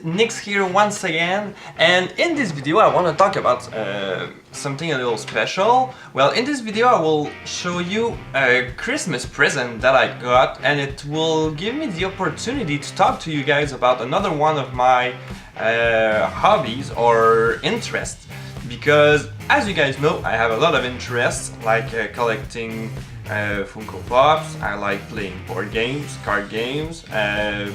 Nick's here once again, and in this video I want to talk about something a little special. Well, in this video I will show you a Christmas present that I got, and it will give me the opportunity to talk to you guys about another one of my hobbies or interests. Because, as you guys know, I have a lot of interests, like collecting Funko Pops. I like playing board games, card games,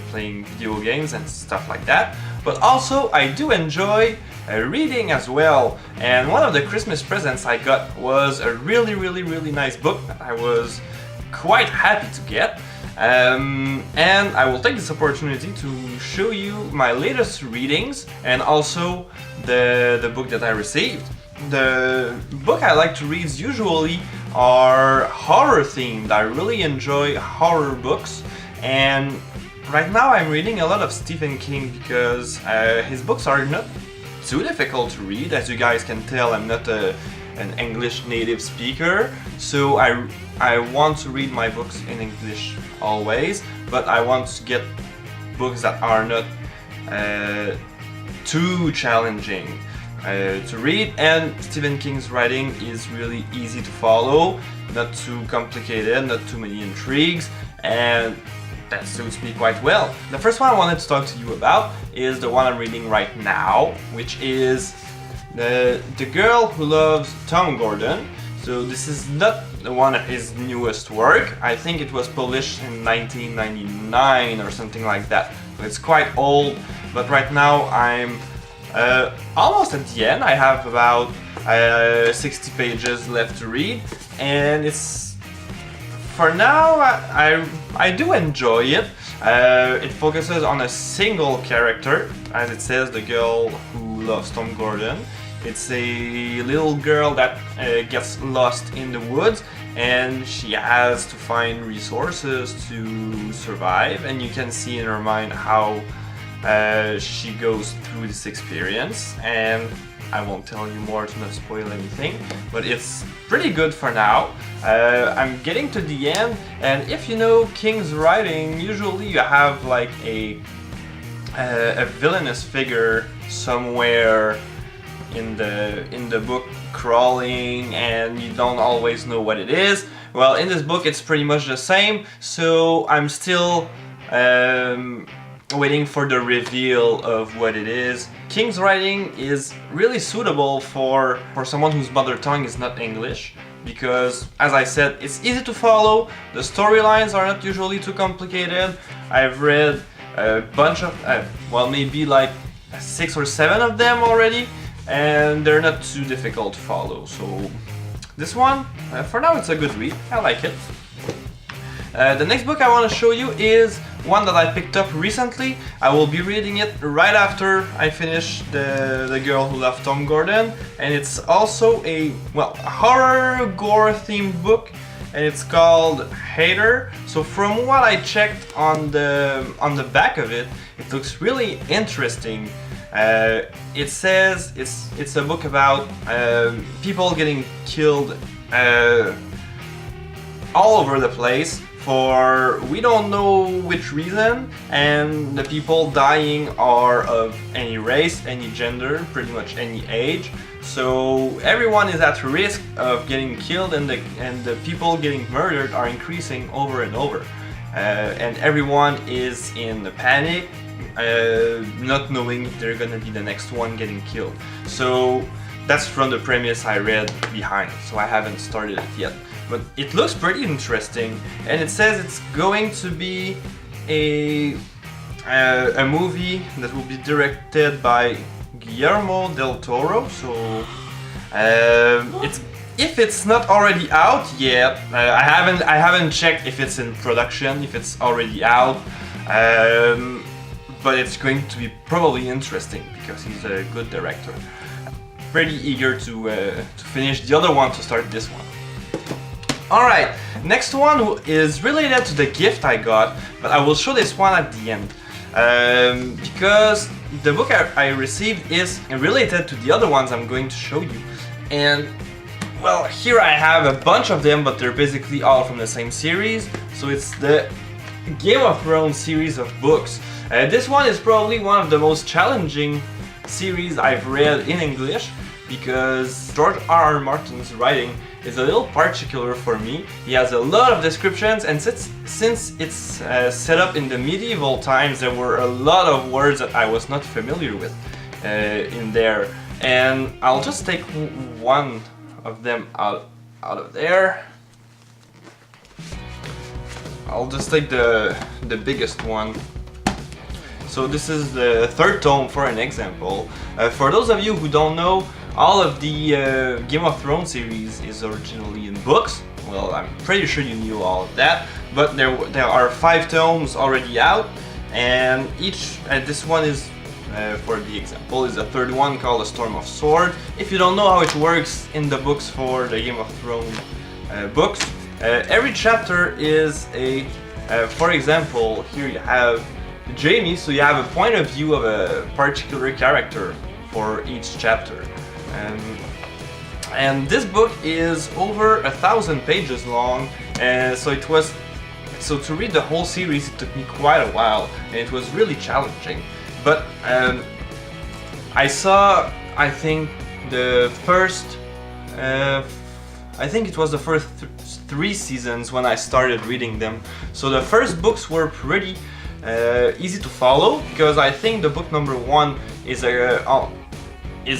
playing video games and stuff like that. But also, I do enjoy reading as well. And one of the Christmas presents I got was a really nice book that I was quite happy to get. And I will take this opportunity to show you my latest readings and also the book that I received. The book I like to read usually are horror themed. I really enjoy horror books, and right now I'm reading a lot of Stephen King because his books are not too difficult to read. As you guys can tell, I'm not an English native speaker, so I want to read my books in English always, but I want to get books that are not too challenging to read, and Stephen King's writing is really easy to follow, not too complicated, not too many intrigues, and that suits me quite well. The first one I wanted to talk to you about is the one I'm reading right now, which is The Girl Who Loves Tom Gordon. So this is not one of his newest work. I think it was published in 1999 or something like that. So it's quite old, but right now I'm almost at the end. I have about 60 pages left to read, and it's, for now, I do enjoy it. It focuses on a single character, as it says, the girl who loves Tom Gordon. It's a little girl that gets lost in the woods, and she has to find resources to survive, and you can see in her mind how she goes through this experience. And I won't tell you more to not spoil anything, but it's pretty good for now. I'm getting to the end, and if you know King's writing, usually you have like a villainous figure somewhere in the book crawling, and you don't always know what it is. Well, in this book it's pretty much the same, so I'm still waiting for the reveal of what it is. King's writing is really suitable for someone whose mother tongue is not English, because, as I said, it's easy to follow, the storylines are not usually too complicated. I've read a bunch of, well, maybe like 6 or 7 of them already, and they're not too difficult to follow. So this one, for now, it's a good read. I like it. The next book I want to show you is one that I picked up recently. I will be reading it right after I finish The Girl Who Loved Tom Gordon, and it's also a, well, a horror gore themed book, and it's called Hater. So from what I checked on the back of it, it looks really interesting. It says it's a book about people getting killed all over the place for we don't know which reason, and the people dying are of any race, any gender, pretty much any age. So everyone is at risk of getting killed, and the people getting murdered are increasing over and over, and everyone is in a panic, not knowing if they're gonna be the next one getting killed. So that's from the premise I read behind, so I haven't started it yet. But it looks pretty interesting, and it says it's going to be a movie that will be directed by Guillermo del Toro. So if it's not already out yet, I haven't checked if it's in production, if it's already out. But it's going to be probably interesting because he's a good director. Pretty eager to finish the other one to start this one. Alright, next one is related to the gift I got, but I will show this one at the end. Because the book I received is related to the other ones I'm going to show you. And, well, here I have a bunch of them, but they're basically all from the same series. So it's the Game of Thrones series of books. This one is probably one of the most challenging series I've read in English, because George R.R. Martin's writing is a little particular for me. He has a lot of descriptions, and since it's set up in the medieval times, there were a lot of words that I was not familiar with in there. And I'll just take one of them out of there. I'll just take the biggest one. So this is the third tome, for an example. For those of you who don't know, all of the Game of Thrones series is originally in books. Well, I'm pretty sure you knew all of that, but there are 5 tomes already out, and this one is, for the example, is the third one, called A Storm of Swords. If you don't know how it works in the books for the Game of Thrones books, every chapter is for example, here you have Jamie, so you have a point of view of a particular character for each chapter. And this book is over 1,000 pages long, so to read the whole series it took me quite a while, and it was really challenging. But I saw, I think it was the first 3 seasons when I started reading them. So the first books were pretty easy to follow, because I think the book number 1 is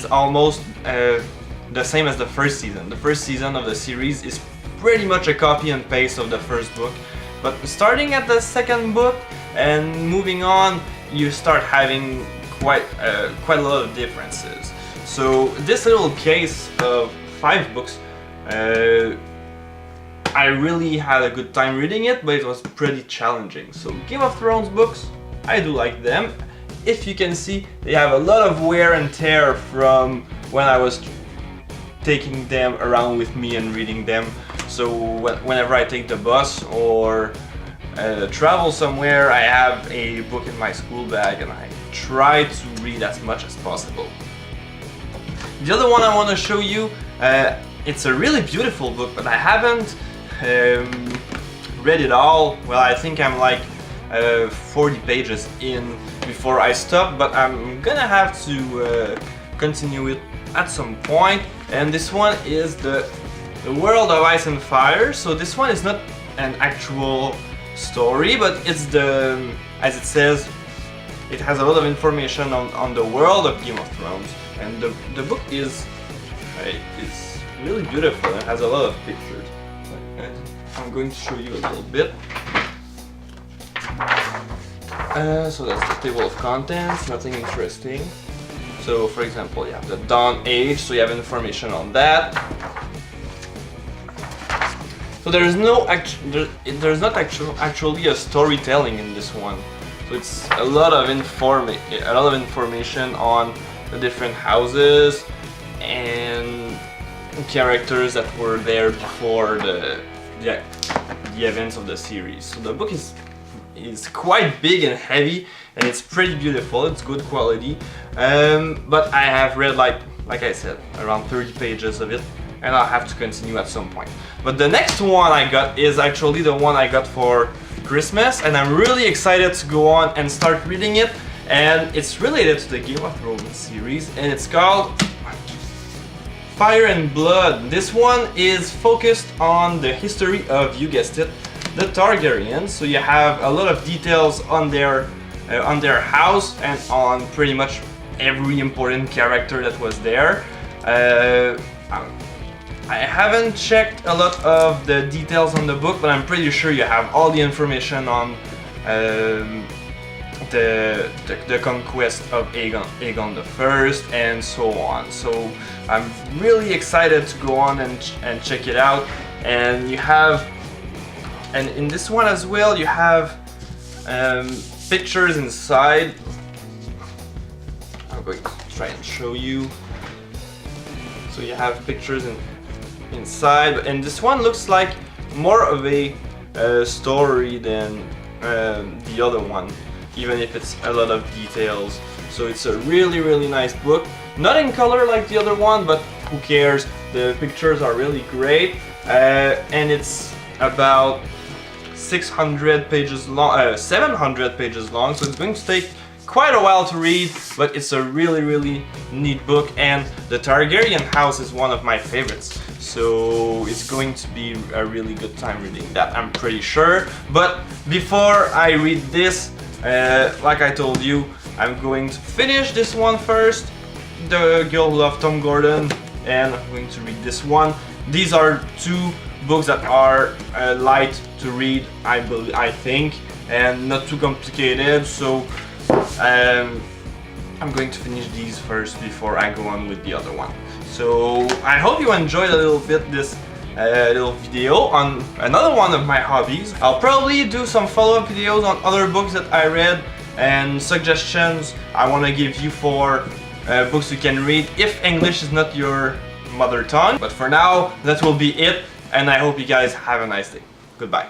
almost the same as the first season. The first season of the series is pretty much a copy and paste of the first book, but starting at the second book and moving on, you start having quite a lot of differences. So this little case of 5 books, I really had a good time reading it, but it was pretty challenging. So Game of Thrones books, I do like them. If you can see, they have a lot of wear and tear from when I was taking them around with me and reading them. So whenever I take the bus or travel somewhere, I have a book in my school bag and I try to read as much as possible. The other one I want to show you, it's a really beautiful book, but I haven't read it all. Well, I think I'm like 40 pages in before I stop, but I'm gonna have to continue it at some point. And this one is the World of Ice and Fire. So this one is not an actual story, but it's as it says, it has a lot of information on the world of Game of Thrones, and the book is really beautiful and has a lot of pictures. I'm going to show you a little bit. So that's the table of contents, nothing interesting. So for example, you have the Dawn Age, so you have information on that. So there's not actually a storytelling in this one. So it's a lot of information on the different houses and characters that were there before the events of the series. So the book is quite big and heavy, and it's pretty beautiful. It's good quality, but I have read like I said, around 30 pages of it, and I'll have to continue at some point. But the next one I got is actually the one I got for Christmas, and I'm really excited to go on and start reading it. And it's related to the Game of Thrones series, and it's called Fire and Blood. This one is focused on the history of, you guessed it, the Targaryens. So you have a lot of details on their house and on pretty much every important character that was there. I haven't checked a lot of the details on the book, but I'm pretty sure you have all the information on the conquest of Aegon the First and so on. So I'm really excited to go on and check it out. And in this one as well, you have pictures inside. I'm going to try and show you. So you have pictures inside, and this one looks like more of a story than the other one, even if it's a lot of details. So it's a really nice book. Not in color like the other one, but who cares? The pictures are really great, and it's about 600 pages long, 700 pages long, so it's going to take quite a while to read, but it's a really neat book, and the Targaryen house is one of my favorites, so it's going to be a really good time reading that, I'm pretty sure. But before I read this, like I told you, I'm going to finish this one first, The Girl Who Loved Tom Gordon, and I'm going to read this one. These are two books that are light to read, I think, and not too complicated, so I'm going to finish these first before I go on with the other one. So I hope you enjoyed a little bit this little video on another one of my hobbies. I'll probably do some follow-up videos on other books that I read and suggestions I want to give you for books you can read if English is not your mother tongue. But for now, that will be it, and I hope you guys have a nice day. Goodbye.